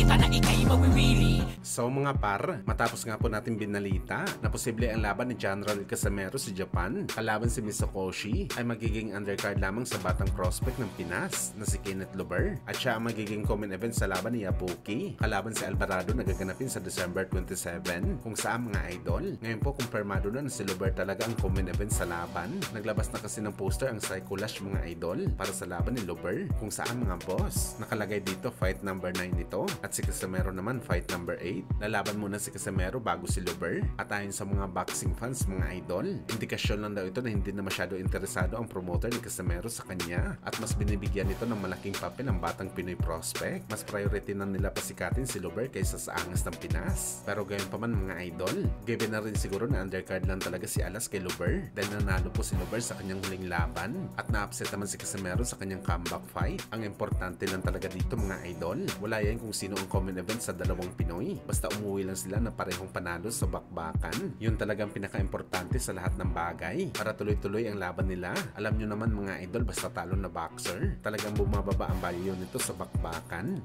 ka na ika'y mawiwili. So mga par, matapos nga po natin binalita na posible ang laban ni General Casimero sa Japan kalaban si Misokoshi ay magiging undercard lamang sa batang prospect ng Pinas na si Kenneth Luber at siya ang magiging common event sa laban ni Yabuki kalaban si Alvarado na gaganapin sa December 27 kung saan mga idol. Ngayon po kumpirmado na si Luber talaga ang common event sa laban. Naglabas na kasi ng poster ang Psycholash mga idol para sa laban ni Luber kung saan mga boss nakalagay dito fight number 9 nito at si Casimero naman fight number 8. Lalaban muna si Casimero bago si Luber at ayon sa mga boxing fans mga idol, indikasyon lang daw ito na hindi na masyado interesado ang promoter ni Casimero sa kanya at mas binibigyan nito ng malaking papel ang batang Pinoy prospect. Mas priority na nila pasikatin si Luber kaysa sa angas ng Pinas. Pero gayon pa man mga idol, given na rin siguro na undercard lang talaga si Alas kay Luber dahil nanalo po si Luber sa kanyang huling laban at na-upset naman si Casimero sa kanyang comeback fight. Ang importante lang talaga dito mga idol, wala yan kung sino ang common event sa dalawang Pinoy. Basta umuwi lang sila na parehong panalo sa bakbakan. Yun talagang pinaka-importante sa lahat ng bagay para tuloy-tuloy ang laban nila. Alam nyo naman mga idol, basta talo na boxer, talagang bumababa ang value nito sa bakbakan.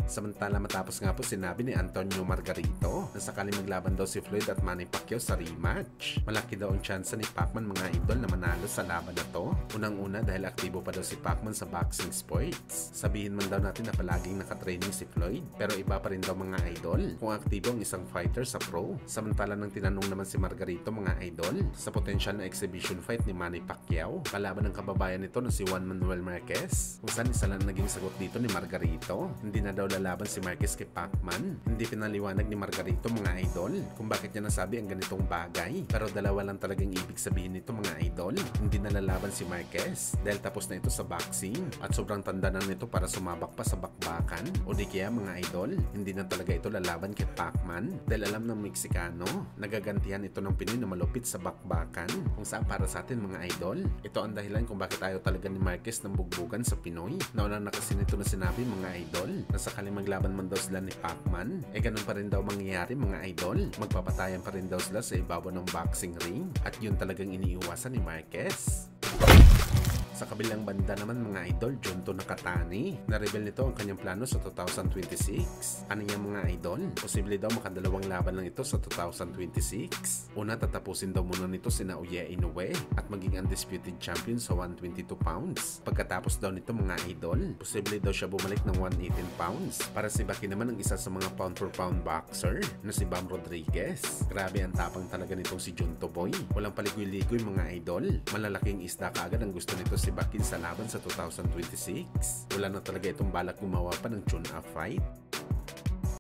Samantala matapos nga po sinabi ni Antonio Margarito na sakaling maglaban daw si Floyd at Manny Pacquiao sa rematch. Malaki daw ang tsansa ni Pacman mga idol na manalo sa laban na to. Unang-una dahil aktibo pa daw si Pacman sa boxing sports. Sabihin man daw natin na palaging nakatraining si Floyd pero iba pa rin daw mga idol kung aktibo ang isang fighter sa pro. Samantala nang tinanong naman si Margarito mga idol sa potensyal na exhibition fight ni Manny Pacquiao kalaban ng kababayan nito na si Juan Manuel Marquez kung saan isa lang naging sagot dito ni Margarito. Hindi na daw lalaban si Marquez kay Pacman. Hindi pinaliwanag ni Margarito mga idol kung bakit niya nasabi ang ganitong bagay. Pero dalawa lang talagang ibig sabihin nito mga idol. Hindi na lalaban si Marquez dahil tapos na ito sa boxing at sobrang tanda na nito para sumabak pa sa bakbakan. O di kaya mga idol, hindi na talaga ito lalaban kay Pacman dahil alam ng Meksikano nagagantihan ito ng Pinoy na malupit sa bakbakan kung saan para sa atin mga idol, ito ang dahilan kung bakit ayaw talaga ni Marquez ng bugbugan sa Pinoy. Nauna na kasi nito na sinabi mga idol na sakaling maglaban man daw sila ni Pacman, ganun pa rin daw mangyayari mga idol. Magpapatayan pa rin daw sila sa ibabaw ng boxing ring at yun talagang iniiwasan ni Marquez. Sa kabilang banda naman mga idol, Junto Nakatani, na-reveal nito ang kanyang plano sa 2026. Ano niya mga idol? Posible daw makadalawang laban lang ito sa 2026. Una, tatapusin daw muna nito si Naoya Inoue at maging undisputed champion sa 122 pounds. Pagkatapos daw nito mga idol, posible daw siya bumalik ng 118 pounds para sibakin naman ang isa sa mga pound for pound boxer na si Bam Rodriguez. Grabe ang tapang talaga nitong si Junto Boy. Walang paligoy-ligoy mga idol. Malalaking isda kaagad ang gusto nito si Bakin sa laban sa 2026. Wala na talaga itong balak gumawa pa ng tune-up fight.